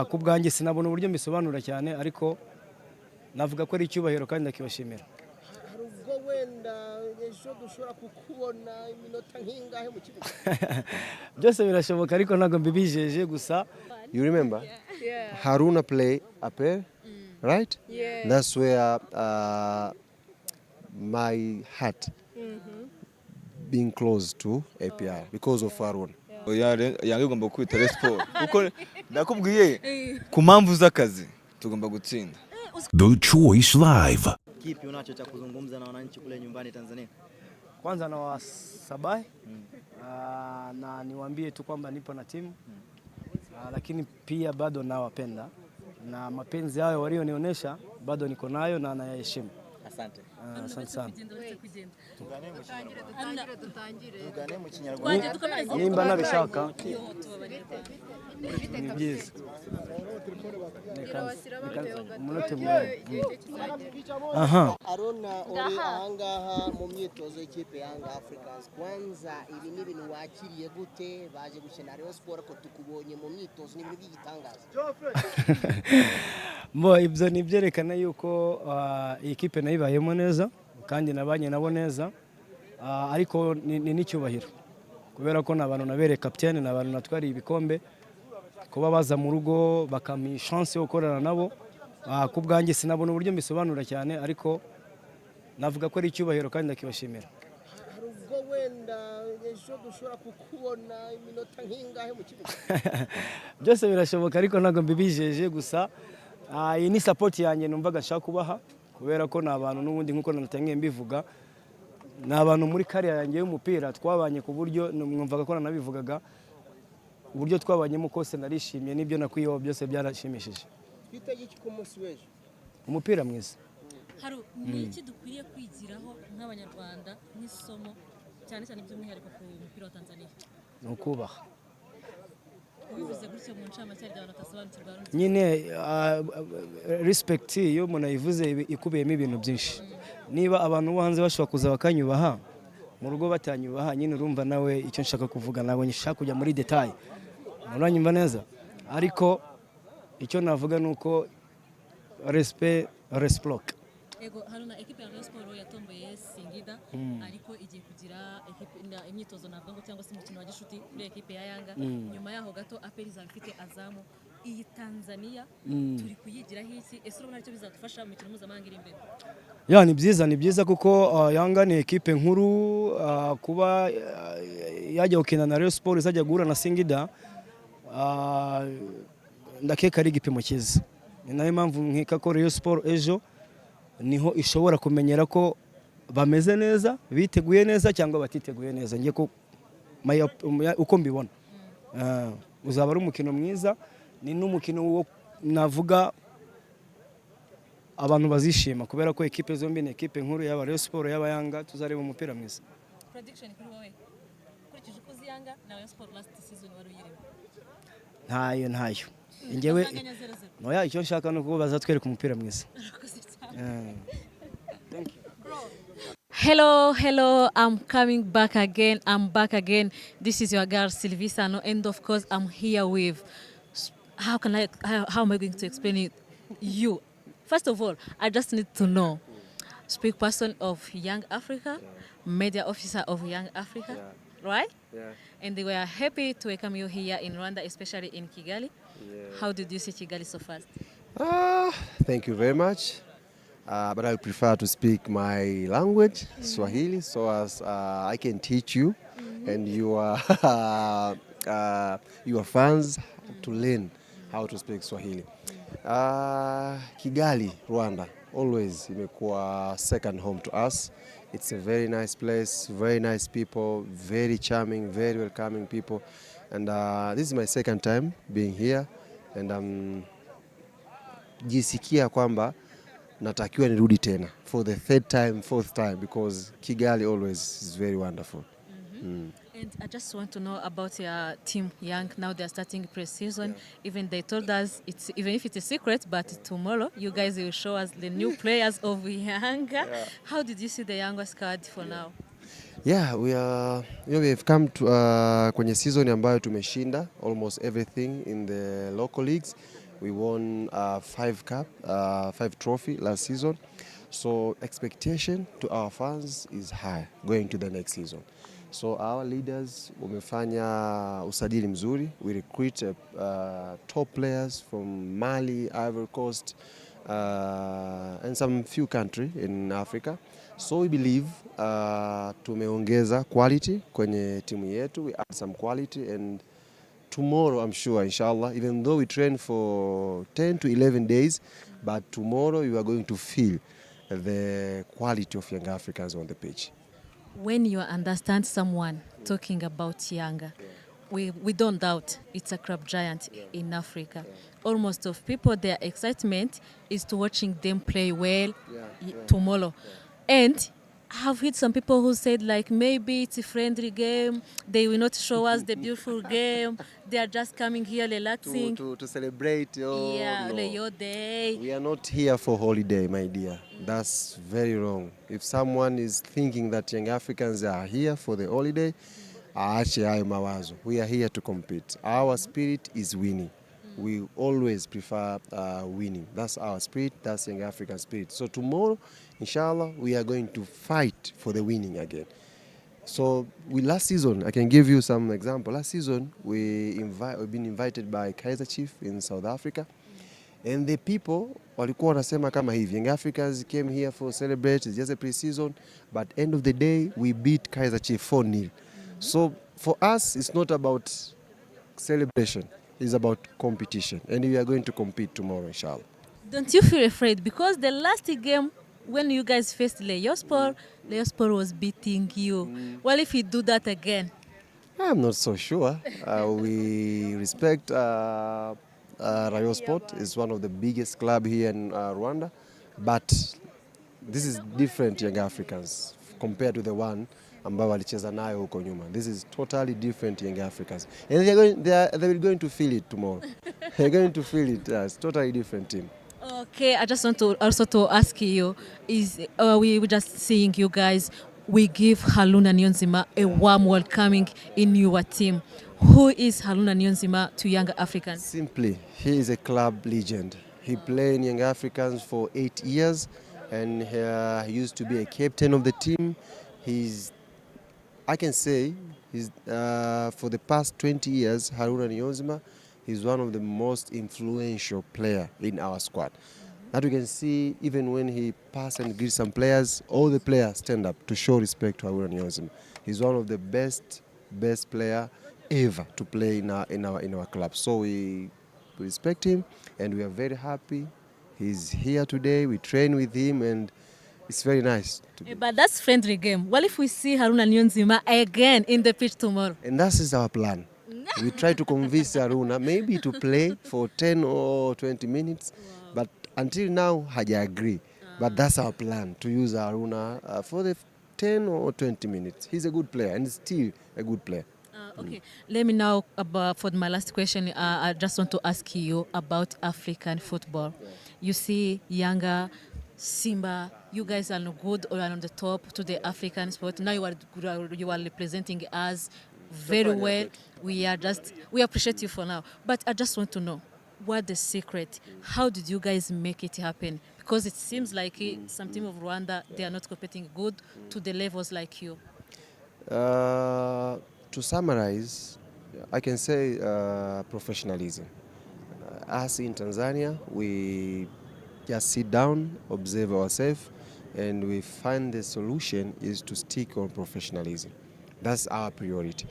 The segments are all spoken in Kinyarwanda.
ku bwanjye sinabona uburyo mbisobanura cyane ariko navuga ko ari icyubahiro kandi ndakibashimira. Hari ubwo wenda ejo dushobora kukubona iminota nk'ingahe mu kibuga? Byose birashoboka ariko ntabwo mbibijeje gusa. You remember? Yeah. Haruna play Apel, right? Yeah. That's where my heart being close to APR because of Haruna. Yanga igomba kwita Sport kuko nakubwiye ku mpamvu z'akazi tugomba gutsinda. The Choice Live. Kipi unacho cha kuzungumza na wananchi kule nyumbani Tanzania? Kwanza na wasabai na niwaambie tu kwamba nipo na timu lakini pia bado nawapenda na mapenzi hayo walionionyesha bado niko nayo na nayaheshimu. Asante. Asante sana. Tugane mu Kinyarwanda. Nimba nabishaka. Ni byiza. Aha. Arona uri ahangaha mu myitozo y'ikipe Young Africans. Kwanza ibi ni ibintu wakiriye gute? Baje gukina Rayon Sport ko tukubonye mu myitozo n'ibintu by'igitangaza. Ibyo ni byerekana yuko iyi kipe nayibayemo neza kandi nabanye nabo neza ariko ni n'icyubahiro kubera ko nabantu nabereye capitaine nabantu natwariye ibikombe kuba baza mu rugo bakami chance yo gukorana nabo ku bwanjye sinabona uburyo mbisobanura cyane ariko navuga ko ari icyubahiro kandi ndakibashimira. Hari ubwo wenda ejo dushobora kukubona iminota nk'ingahe mu kibuga? Byose birashoboka ariko ntabwo mbibijeje gusa iyi ni support yanjye numvaga nshaka kubaha kubera ko nabantu n'ubundi nkuko natangiye mbivuga nabantu muri career yanjye y'umupira twabanye ku buryo mwumvaga ko nanabivugaga uburyo twabanyemo kose narishimye n'ibyo nakwiyeho byose byarashimishije. Twitege iki ku munsi w'ejo? Umupira mwiza. Hari iki dukwiriye kwigiraho nk'abanyarwanda n'isomo cyane cyane by'umwihariko ku mupira wa Tanzania? Nukubaha. Ubivuze gutyo mu ncamake y'abantu batasobanukirwa. Nyine respect yo umuntu ayivuze ikubiyemo ibintu byinshi. Niba abantu bo hanze bashobora kuza bakanyubaha mu rugo batanyubaha nyine urumva nawe icyo nshaka kuvuga ntabwo nshaka kujya muri detail. Uranyumva neza ariko icyo navuga nuko respect. Ego haruna equipe ya Rayon Sport yatomboye Singida ariko igiye kugira equipe imyitozo navuga ngo cyangwa se umukino wa gishuti kuri equipe ya Yanga nyuma yaho gato APR izafite Azamu. Iyi Tanzania turi kuyigira hiki ese urabona icyo bizadufasha mu mikino mpuzamahanga iri imbere? Ni byiza kuko Yanga ni equipe nkuru kuba yajya gukina na Rayon Sport izajya guhura na Singida ndakeka ari igipimo cyiza. Ni nayo mpamvu nkeka ko Rayon Sport ejo niho ishobora kumenyera ko bameze neza biteguye neza cyangwa batiteguye neza ngiye ko uko mbibona uzaba ari umukino mwiza ni n'umukino wo navuga abantu bazishima kubera ko equipe zombi ni equipe nkuru yaba Rayon Sport yaba Yanga tuzareba umupira mwiza. Prediction kuri wowe kurikije uko Yanga na Rayon Sport last season wari uyirimo? Ntayo ngewe noya icyo nshaka no kubaza twereka umupira mwiza. Thank you. Hello, I'm coming back again. I'm back again. This is your girl Sylvie Sano, and of course I'm here with how am I going to explain it you? First of all, I just need to know speak person of Young Africa, media officer of Young Africa, right? Yeah. And they were happy to welcome you here in Rwanda, especially in Kigali. Yeah. How did you see Kigali so fast? Thank you very much. But I prefer to speak my language, Swahili, so as I can teach you and your fans to learn how to speak Swahili. Kigali, Rwanda, always imekuwa second home to us. It's a very nice place, very nice people, very charming, very welcoming people. And this is my second time being here. And jisikia kwamba natakiwa nirudi tena for the third time, fourth time, because Kigali always is very wonderful. And I just want to know about your team, Young. Now they're starting pre-season. Even they told us, even if it's a secret, but tomorrow you guys will show us the new players of Young. How did you see the Young squad for now? Yeah, we are, we have come to kwenye season ambayo tumeshinda almost everything in the local leagues. We won 5 trophy last season. So expectation to our fans is high going to the next season. So our leaders wamefanya usajili mzuri. We recruit top players from Mali, Ivory Coast, and some few country in Africa. So we believe tumeongeza quality kwenye timu yetu. We add some quality, and tomorrow I'm sure, inshallah, even though we train for 10 to 11 days, but tomorrow you are going to feel the quality of young Africans on the pitch. When you understand someone talking about Yanga, we don't doubt it's a club giant in Africa. Almost of people, their excitement is to watching them play well tomorrow. And I've heard some people who said like maybe it's a friendly game, they will not show us the beautiful game, they are just coming here relaxing. To celebrate your day. We are not here for holiday, my dear. That's very wrong. If someone is thinking that young Africans are here for the holiday, aache hayo mawazo. We are here to compete. Our spirit is winning. We always prefer winning. That's our spirit, that's young African spirit. So tomorrow, inshallah, we are going to fight for the winning again. So last season, I can give you some example. Last season, we've been invited by Kaizer Chiefs in South Africa. And the people walikuwa wanasema kama hivi, young Africans came here for celebrate, it's just a pre-season, but end of the day, we beat Kaizer Chiefs 4-0. So for us, it's not about celebration, it's about competition. And we are going to compete tomorrow, inshallah. Don't you feel afraid? Because the last game, when you guys faced Leospor, Leospor was beating you. Well, if you do that again? I'm not so sure. We respect Rayon Sport. It's one of the biggest club here in Rwanda. But this is different young Africans compared to the one ambao walicheza nayo huko nyuma. This is totally different young Africans. And they will going to feel it tomorrow. They're going to feel it. It's totally different team. Okay, I just want to also ask you, we were just seeing you guys, we give Haruna Niyonzima a warm welcoming in your team. Who is Haruna Niyonzima to Young Africans? Simply, he is a club legend. He played in Young Africans for 8 years, and he used to be a captain of the team. I can say, for the past 20 years, Haruna Niyonzima is one of the most influential player in our squad. That we can see even when he pass and greet some players, all the players stand up to show respect to Haruna Niyonzima. He's one of the best player ever to play in our club. So we respect him, and we are very happy he's here today. We train with him, and it's very nice. But that's friendly game. What if we see Haruna Niyonzima again in the pitch tomorrow? And that is our plan. We try to convince Haruna maybe to play for 10 or 20 minutes, but until now, haja agree. But that's our plan, to use Haruna for the 10 or 20 minutes. He's a good player, and still a good player. Okay, let me now, for my last question, I just want to ask you about African football. You see Yanga, Simba, you guys are good or on the top to the African sport. Now you are representing us very well. We appreciate you for now. But I just want to know, what the secret? How did you guys make it happen? Because it seems like some team of Rwanda, they are not competing good to the levels like you. To summarize, I can say professionalism. Us in Tanzania, we just sit down, observe ourselves, and we find the solution is to stick on professionalism. That's our priority.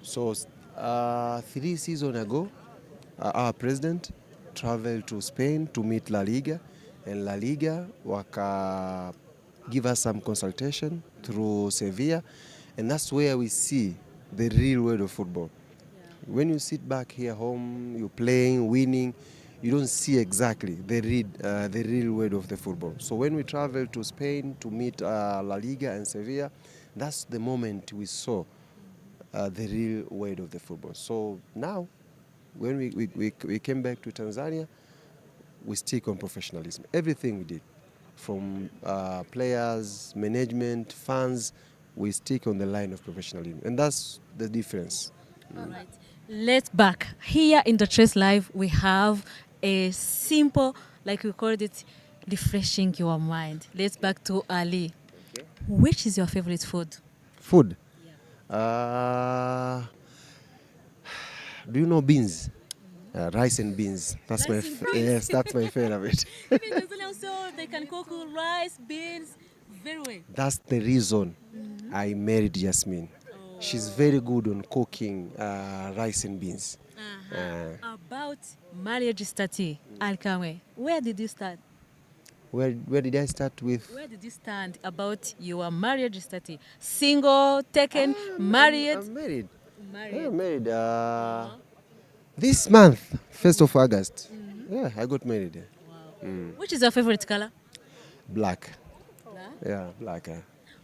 So 3 seasons ago, our president traveled to Spain to meet La Liga, and La Liga waka give us some consultation through Sevilla, and that's where we see the real world of football. When you sit back here home, you're playing, winning, you don't see exactly the real world of the football. So when we traveled to Spain to meet La Liga and Sevilla, that's the moment we saw the real world of the football. So now, when we came back to Tanzania, we stick on professionalism. Everything we did, from players, management, fans, we stick on the line of professionalism, and that's the difference. All right. Let's back. Here in the Trace Live, we have a simple, like we called it, refreshing your mind. Let's back to Ali. Okay. Which is your favorite food? Food. Yeah. Do you know beans? Rice and beans. That's Rice and beans. yes, that's my favorite. Even in Tanzania also, they can cook rice, beans, very well. That's the reason I married Jasmine. She's very good on cooking rice and beans. About marriage study, Alkamwe, where did you start? Where did I start with? Where did you stand about your marriage study? Single, taken, married? I'm married. Married. I'm married. This month, 1st of August. Yeah, I got married. Which is your favorite color? Black. Yeah, black.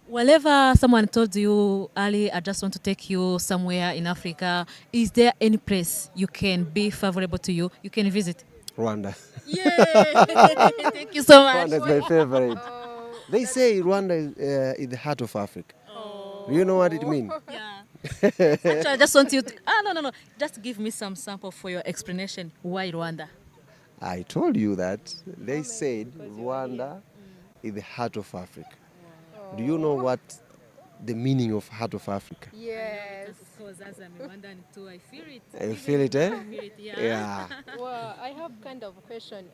Whenever someone told you, Ali, I just want to take you somewhere in Africa, is there any place you can be favorable to you, you can visit? Rwanda. Yeah. Thank you so much. Rwanda is my favorite. They say Rwanda is the heart of Africa. Do you know what it means? Yeah. Actually, I just want you to... no. Just give me some sample for your explanation. Why Rwanda? I told you that. They said Rwanda is the heart of Africa. Do you know what the meaning of heart of Africa? Yes. Of course, as I'm Rwandan too, I feel it. You feel it, eh? I feel it, yeah. Yeah. Well, I have kind of a question.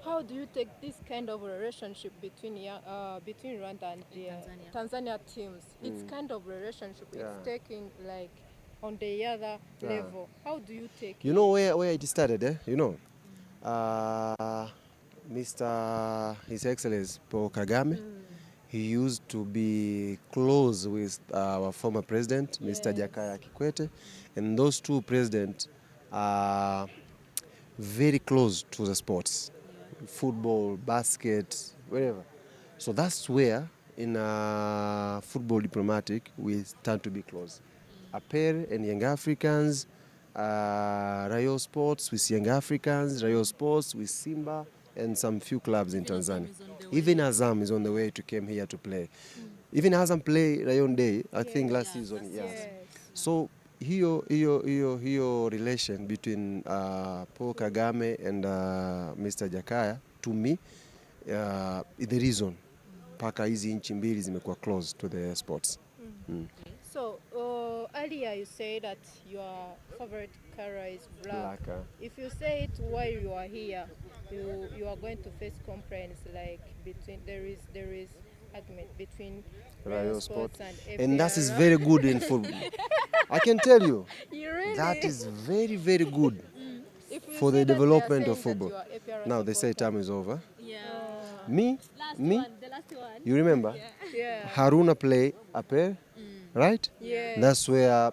How do you take this kind of relationship between Rwanda and the Tanzania teams? It's kind of relationship. Yeah. It's taking like on the other level. How do you take You know where it started, eh? You know, His Excellency Paul Kagame, he used to be close with our former president, Mr. Jakaya Kikwete, and those two presidents are very close to the sports, football, basket, wherever. So that's where in football diplomatic we start to be close. APR and Young Africans, Rayo Sports with Young Africans, Rayo Sports with Simba, and some few clubs in Tanzania. Even Azam is on the way to come here to play. Even Azam play Rayon Day, I think last season. Yes. So hiyo relation between Paul Kagame and Mr. Jakaya, to me, is the reason paka hizi nchi mbili zimekuwa close to the sports. So earlier you say that your favorite color is black. If you say it while you are here, you are going to face complaints like there is argument between Rayo Sports and APR. And that is very good in football. I can tell you, really? that is very, very good for the development of football. Now they say time is over. Yeah. Me, The last one. you remember? Yeah. Haruna play APR, right? Yeah. That's where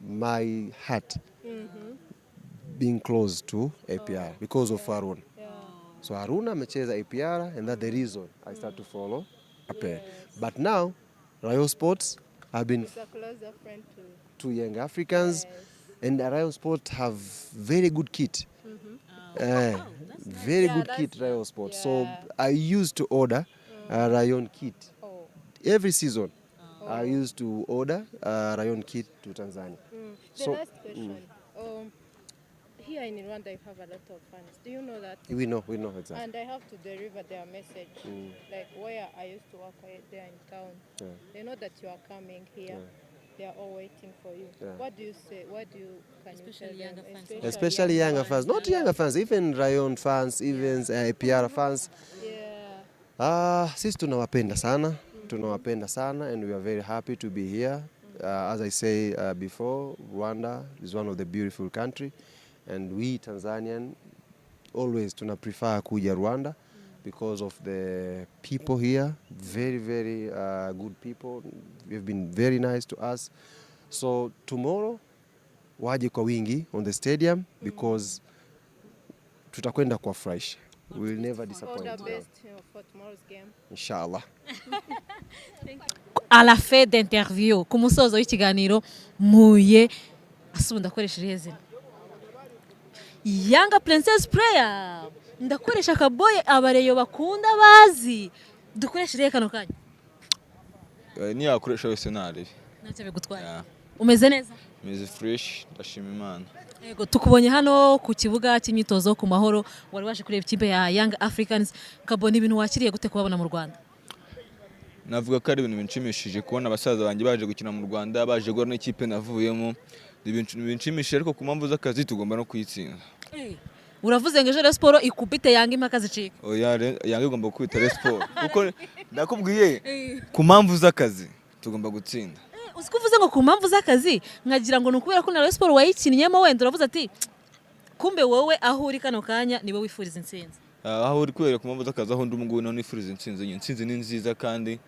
my heart being close to APR because of Haruna. Yeah. So Haruna amecheza APR, and that's the reason I start to follow APR. But now, Rayo Sports have been It's a closer friend to Young Africans, and Rayo Sports have very good kit. Very good kit, Rayo Sports. So I used to order Rayon kit. Every season, I used to order Rayon kit to Tanzania. The last question. Here in Rwanda, you have a lot of fans. Do you know that? We know exactly. And I have to deliver their message. Like where I used to work there in town. Yeah. They know that you are coming here. They are all waiting for you. Yeah. What do you say? Can you tell younger them? fans. Especially younger fans, not younger fans, even Rayon fans, even APR fans. Yeah. Sisi tunawapenda sana, and we are very happy to be here. As I say before, Rwanda is one of the beautiful country, and we Tanzanian always prefer kuja Rwanda because of the people here. Very, very good people. You've been very nice to us. So tomorrow waje kwa wingi on the stadium because tutakwenda kwa fresh. We will never disappoint. All the best for tomorrow's game. Inshallah. À la fin d'interview, ku musozo w'ikiganiro muye asubu ndakoresha irezina Yanga Princess Prayer ndakoresha akaboye abareyo bakunda bazi dukoresha ire kano kanya niyo yakoresha yose ntarebe. ntacyo bigutwaye. Yeah. Umeze neza? Meze fresh ndashima Imana. Yego tukubonye hano ku kibuga cy'imyitozo ku Mahoro wari waje kureba ikipe ya Young Africans kabona ibintu wakiriye gute kubabona mu Rwanda? Navuga ko ari ibintu binshimishije kubona abasaza banjye baje gukina mu Rwanda, baje guhura n'ikipe navuyemo. Ibintu binshimishije ariko ku mpamvu z'akazi tugomba no kuyitsinda. Uravuze ngo ejo Rayon Sport ikubite Yanga impaka zicika. Oya Yanga igomba kwita Rayon Sport kuko ndakubwiye ku mpamvu z'akazi tugomba gutsinda. Uzi ko uvuze ngo ku mpamvu z'akazi nkagira ngo nukubera ko na Rayon Sport wayikinniyemo wenda uravuze ati kumbe wowe aho uri kano kanya niwe wifuriza intsinzi. Aho uri kubera ku mpamvu z'akazi aho ndi umungu naho nifuriza intsinzi nyine. Intsinzi ni nziza kandi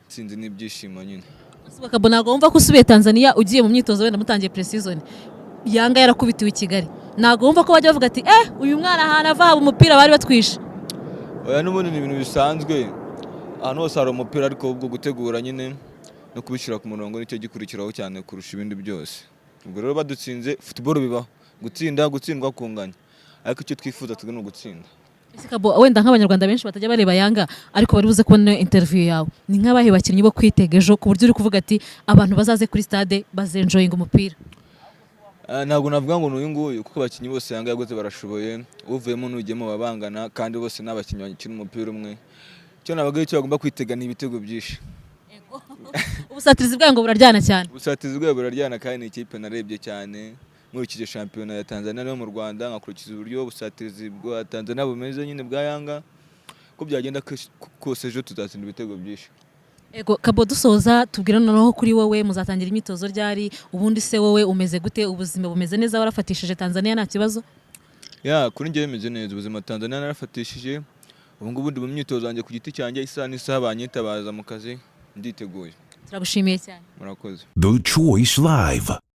intsinzi ni ibyishimo nyine. Bakabona ntabwo wumva ko usubiye Tanzania ugiye mu myitozo wenda mutangiye pre-season Yanga yarakubitiwe i Kigali ntabwo wumva ko bajya bavuga ati uyu mwana ahantu ava haba umupira bari batwishe? Oya n'ubundi ni ibintu bisanzwe ahantu hose hari umupira ariko ubwo gutegura nyine no kubishyira ku murongo nicyo gikurikiraho cyane kurusha ibindi byose. Ubwo rero badutsinze football bibaho gutsinda gutsindwa kunganya ariko icyo twifuza tugana ugutsinda. Ese Kabo wenda nk'abanyarwanda benshi batajya bareba Yanga ariko bari buze kubona interview yawe ni nk'abahe bakinnyi bo kwitega ejo ku buryo uri kuvuga ati abantu bazaze kuri stade bazenjoyinga umupira? Ntabwo navuga ngo n'uyu nguyu kuko abakinnyi bose Yanga yaguze barashoboye uvuyemo n'ugiyemo babangana kandi bose n'abakinnyi bakina umupira umwe. Cyo nabaga icyo bagomba kwitega ni ibitego byinshi. Ubusatirizi bwayo ngo buraryana cyane. Ubusatirizi bwayo buraryana kandi ni ikipe narebye cyane nkurikije shampiyona ya Tanzania no mu Rwanda nkakurikiza uburyo ubusatirizi bwa Tanzania bumeze nyine bwa Yanga ko byagenda kose ejo tuzatsinda ibitego byinshi. Ego Kabo dusoza tubwira noneho kuri wowe muzatangira imyitozo ryari ubundi se wowe umeze gute ubuzima bumeze neza warafatishije Tanzania nta kibazo? Kuri njye bimeze neza ubuzima Tanzania narafatishije ubu ngubu ndi mu myitozo yanjye ku giti cyanjye isaha n'isaha banyitabaza mu kazi nditeguye. Turagushimiye cyane. Murakoze. The Choice Live.